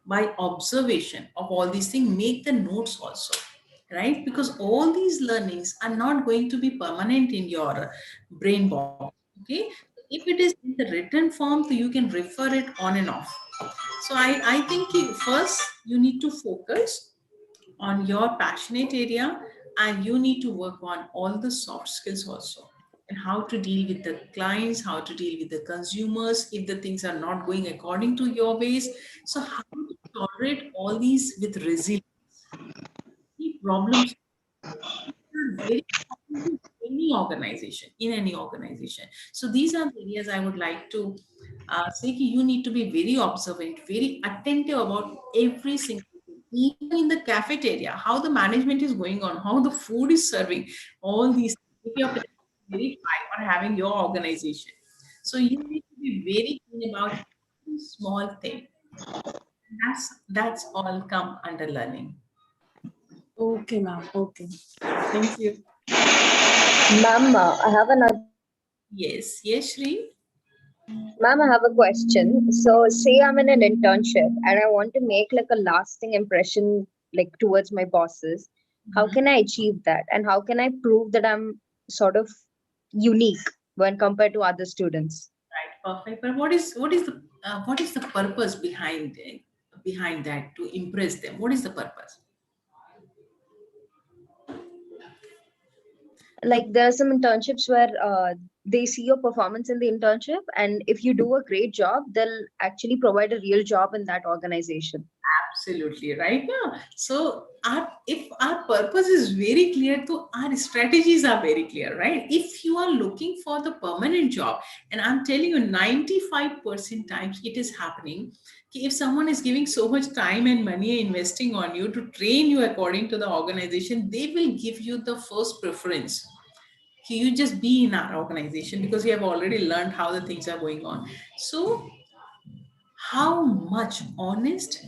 by observation of all these things, make the notes also, right? Because all these learnings are not going to be permanent in your brain box. Okay, if it is in the written form, so you can refer it on and off. So I think first you need to focus on your passionate area, and you need to work on all the soft skills also, and how to deal with the clients, how to deal with the consumers if the things are not going according to your ways. So how to tolerate all these with resilience, see problems are very important in any organization. So these are the areas I would like to say you need to be very observant, very attentive about every single thing, even in the cafeteria, how the management is going on, how the food is serving, all these things. If you're very high on having your organization, so you need to be very keen about every small thing. That's all come under learning. Okay, ma'am. Okay. Thank you. Ma'am, I have another. Yes, Shri. Ma'am, I have a question. So, say I'm in an internship and I want to make like a lasting impression, like towards my bosses. How can I achieve that? And how can I prove that I'm sort of unique when compared to other students? Right, perfect. But what is the purpose behind it, behind that to impress them? What is the purpose? Like there are some internships where they see your performance in the internship, and if you do a great job, they'll actually provide a real job in that organization. Absolutely right now. So if our purpose is very clear, so our strategies are very clear, right? If you are looking for the permanent job, and I'm telling you, 95% times it is happening. If someone is giving so much time and money investing on you to train you according to the organization, they will give you the first preference. You just be in our organization because you have already learned how the things are going on. So how much honest,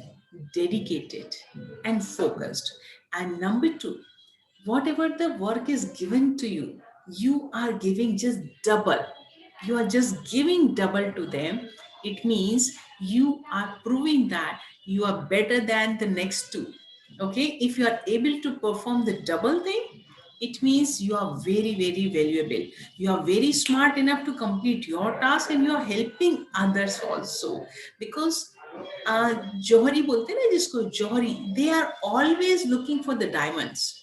dedicated, and focused. And number two, whatever the work is given to you, you are giving just double. You are just giving double to them. It means you are proving that you are better than the next two. Okay, if you are able to perform the double thing, it means you are very, very valuable. You are very smart enough to complete your task and you are helping others also. Because Johari bolte na jisko Johari, they are always looking for the diamonds.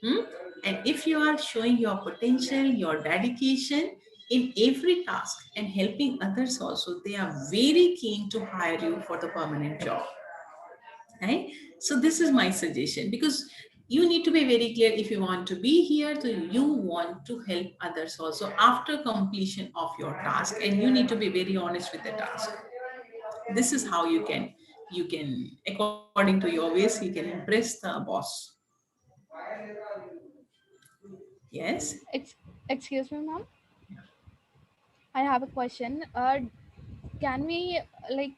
Hmm? And if you are showing your potential, your dedication in every task and helping others also, they are very keen to hire you for the permanent job. Right? So this is my suggestion because you need to be very clear if you want to be here, so you want to help others also after completion of your task, and you need to be very honest with the task. This is how you can according to your ways you can impress the boss. Yes. Excuse me, ma'am. I have a question. Can we, like,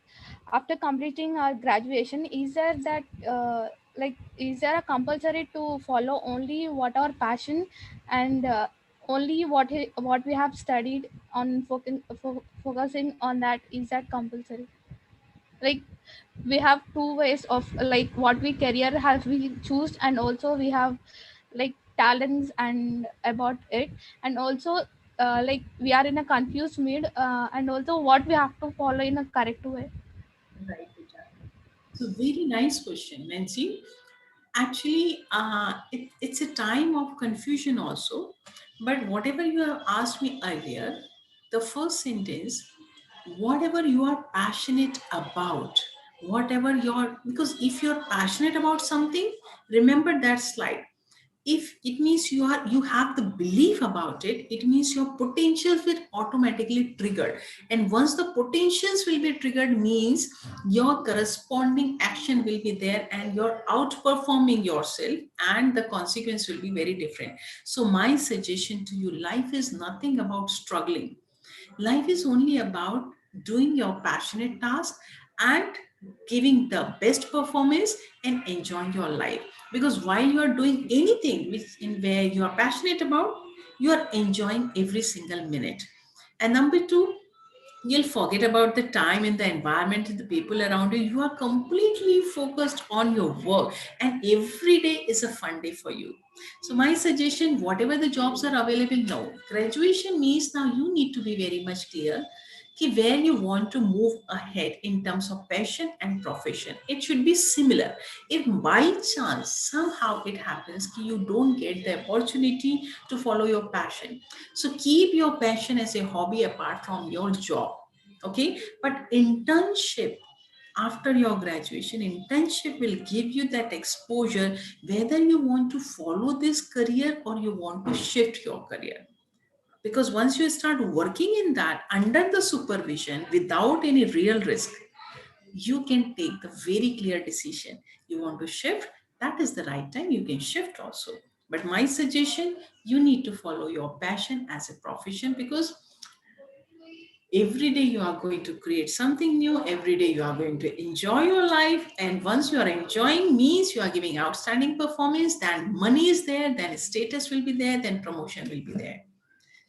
after completing our graduation, is there that is there a compulsory to follow only what our passion and only what we have studied on focusing on that? Is that compulsory? Like, we have two ways of like what we career have we choose, and also we have like talents and about it, and also like we are in a confused mid, and also what we have to follow in a correct way. Right, Beta. So very nice question, Nancy. Actually, it's a time of confusion also. But whatever you have asked me earlier, the first sentence, whatever you are passionate about, whatever you're, because if you're passionate about something, remember that slide. If it means you have the belief about it, it means your potentials will automatically trigger, and once the potentials will be triggered means your corresponding action will be there and you're outperforming yourself, and the consequence will be very different. So my suggestion to you, life is nothing about struggling. Life is only about doing your passionate task and giving the best performance and enjoying your life. Because while you are doing anything which in where you are passionate about, you are enjoying every single minute. And number two, you'll forget about the time and the environment and the people around you. You are completely focused on your work, and every day is a fun day for you. So my suggestion, whatever the jobs are available now, graduation means now you need to be very much clear where you want to move ahead in terms of passion and profession. It should be similar. If by chance somehow it happens you don't get the opportunity to follow your passion, so keep your passion as a hobby apart from your job. Okay, but internship after your graduation, internship will give you that exposure whether you want to follow this career or you want to shift your career. Because once you start working in that under the supervision without any real risk, you can take the very clear decision. You want to shift, that is the right time, you can shift also. But my suggestion, you need to follow your passion as a profession, because every day you are going to create something new, every day you are going to enjoy your life, and once you are enjoying means you are giving outstanding performance, then money is there, then status will be there, then promotion will be there.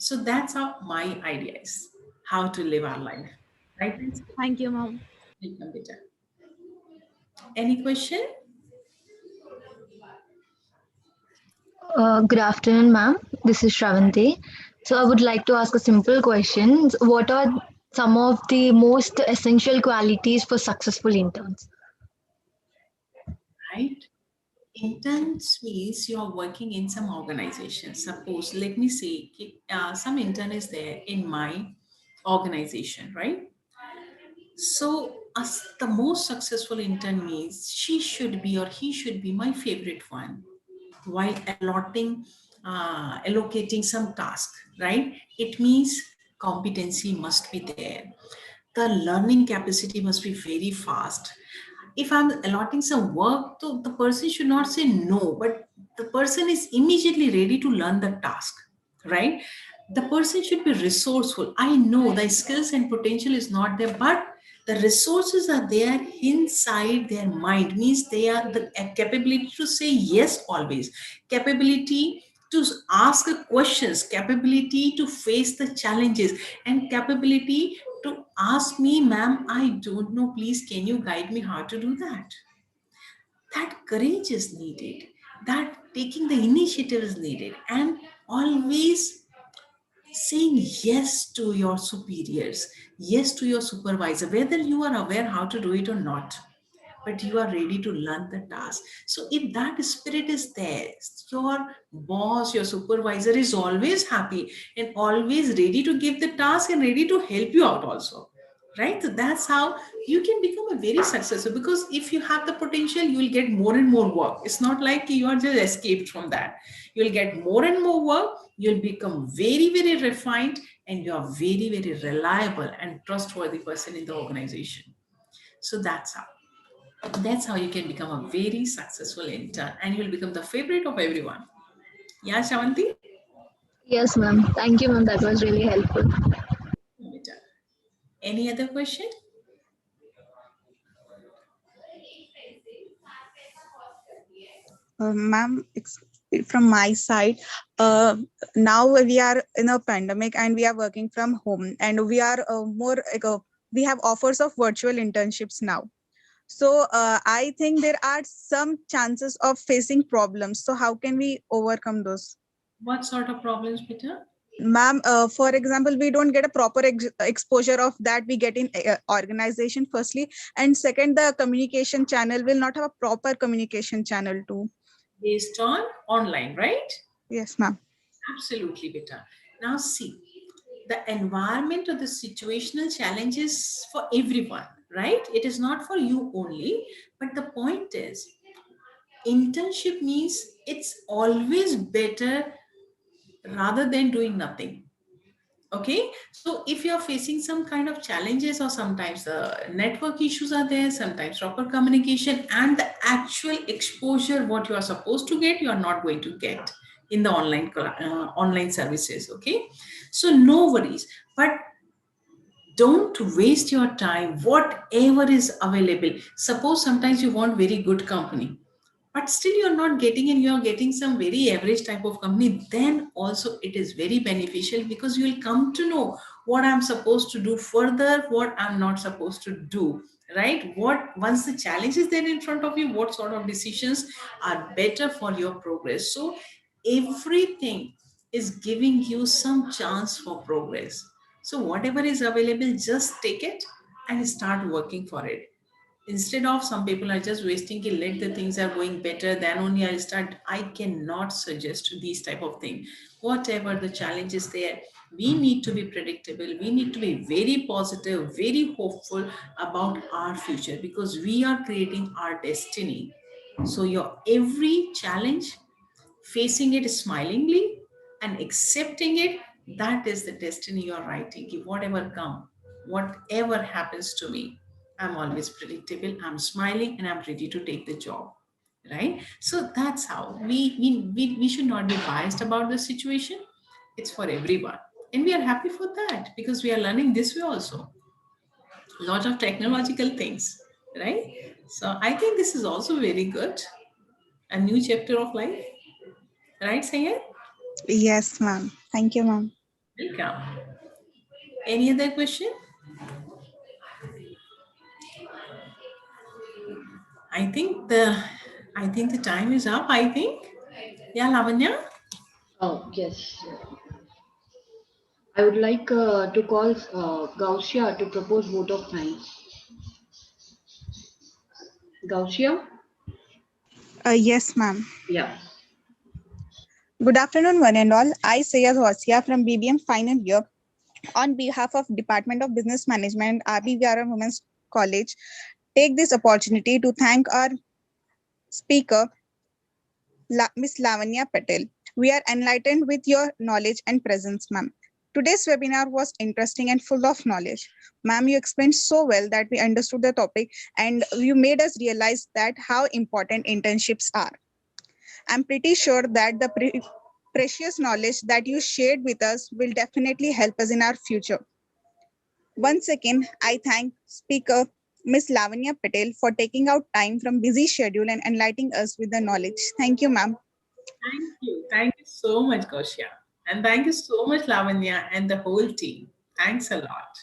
So that's how my idea is how to live our life. Right, Nancy? Thank you, ma'am. Welcome, Beta. Any question? Good afternoon, ma'am. This is Shravanti. So, I would like to ask a simple question. What are some of the most essential qualities for successful interns? Right. Interns means you're working in some organization. Suppose, let me say, some intern is there in my organization, right? So, as the most successful intern means she should be or he should be my favorite one while allocating some task, right? It means competency must be there. The learning capacity must be very fast. If I'm allotting some work, so the person should not say no, but the person is immediately ready to learn the task, right? The person should be resourceful. I know the skills and potential is not there, but the resources are there inside their mind, means they are the capability to say yes always, capability to ask questions, capability to face the challenges, and capability to ask me, ma'am, I don't know, please can you guide me how to do that. That courage is needed, that taking the initiative is needed, and always saying yes to your superiors, yes to your supervisor, whether you are aware how to do it or not, but you are ready to learn the task. So if that spirit is there, your boss, your supervisor is always happy and always ready to give the task and ready to help you out also, right? So that's how you can become a very successful, because if you have the potential you will get more and more work. It's not like you are just escaped from that. You'll get more and more work, you'll become very very refined, and you are very very reliable and trustworthy person in the organization. So that's how you can become a very successful intern and you'll become the favorite of everyone. Yeah, Shavanti? Yes, ma'am. Thank you, ma'am. That was really helpful. Any other question? Ma'am, from my side, uh, now we are in a pandemic and we are working from home, and we are more like we have offers of virtual internships now. So I think there are some chances of facing problems. So how can we overcome those? What sort of problems, Peter? Ma'am, for example, we don't get a proper exposure of that we get in organization, firstly, and second, the communication channel will not have a proper communication channel too. Based on online, right? Yes, ma'am. Absolutely, Peter. Now see, the environment or the situational challenges for everyone, right? It is not for you only, but the point is internship means it's always better rather than doing nothing. Okay, so if you're facing some kind of challenges, or sometimes the network issues are there, sometimes proper communication and the actual exposure what you are supposed to get, you are not going to get in the online services. Okay, so no worries, but don't waste your time. Whatever is available, suppose sometimes you want very good company but still you're not getting, and you're getting some very average type of company, then also it is very beneficial, because you will come to know what I'm supposed to do further, what I'm not supposed to do, right? What, once the challenge is there in front of you, what sort of decisions are better for your progress. So everything is giving you some chance for progress. So whatever is available, just take it and start working for it. Instead of, some people are just wasting it, let the things are going better, then only I'll start. I cannot suggest these type of thing. Whatever the challenge is there, we need to be predictable, we need to be very positive, very hopeful about our future, because we are creating our destiny. So your every challenge, facing it smilingly and accepting it, that is the destiny you're writing. Ki whatever come, whatever happens to me, I'm always predictable, I'm smiling, and I'm ready to take the job, right? So that's how we should not be biased about the situation. It's for everyone, and we are happy for that, because we are learning this way also, a lot of technological things, right? So I think this is also very good, a new chapter of life, right, Sayed? Yes, ma'am. Thank you, ma'am. Welcome. Any other question? I think the I think the time is up. I think. Yeah, Lavanya. Oh, yes. I would like to call Gausia to propose vote of thanks. Gausia? Yes, ma'am. Yeah. Good afternoon, one and all. I, Sayed Wasia from BBM final year. On behalf of Department of Business Management, RBVR Women's College, take this opportunity to thank our speaker, Ms. Lavanya Patel. We are enlightened with your knowledge and presence, ma'am. Today's webinar was interesting and full of knowledge. Ma'am, you explained so well that we understood the topic and you made us realize that how important internships are. I'm pretty sure that the precious knowledge that you shared with us will definitely help us in our future. Once again, I thank Speaker Ms. Lavanya Patel for taking out time from busy schedule and enlightening us with the knowledge. Thank you, ma'am. Thank you. Thank you so much, Koshia. And thank you so much, Lavanya, and the whole team. Thanks a lot.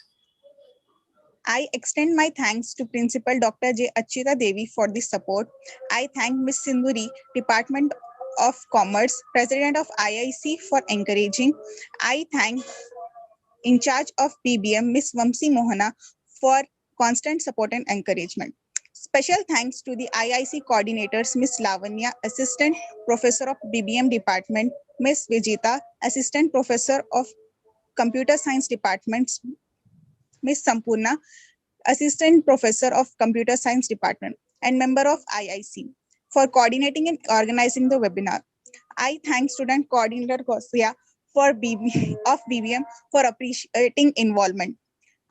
I extend my thanks to Principal Dr. J. Achita Devi for the support. I thank Ms. Sindhuri, Department of Commerce, President of IIC for encouraging. I thank in charge of BBM, Ms. Vamsi Mohana, for constant support and encouragement. Special thanks to the IIC coordinators, Ms. Lavanya, Assistant Professor of BBM Department, Ms. Vijita, Assistant Professor of Computer Science Department, Ms. Sampurna, Assistant Professor of Computer Science Department, and member of IIC for coordinating and organizing the webinar. I thank Student Coordinator Kosia for of BBM for appreciating involvement.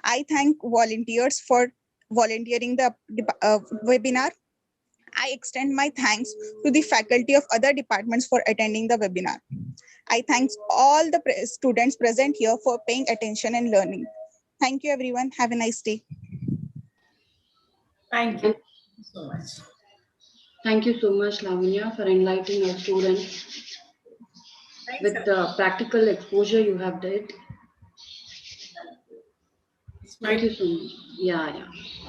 I thank volunteers for volunteering the webinar. I extend my thanks to the faculty of other departments for attending the webinar. I thank all the students present here for paying attention and learning. Thank you, everyone. Have a nice day. Thank you so much. Thank you so much, Lavanya, for enlightening our students with the practical exposure you have did. It's Thank my you so much. Yeah, yeah.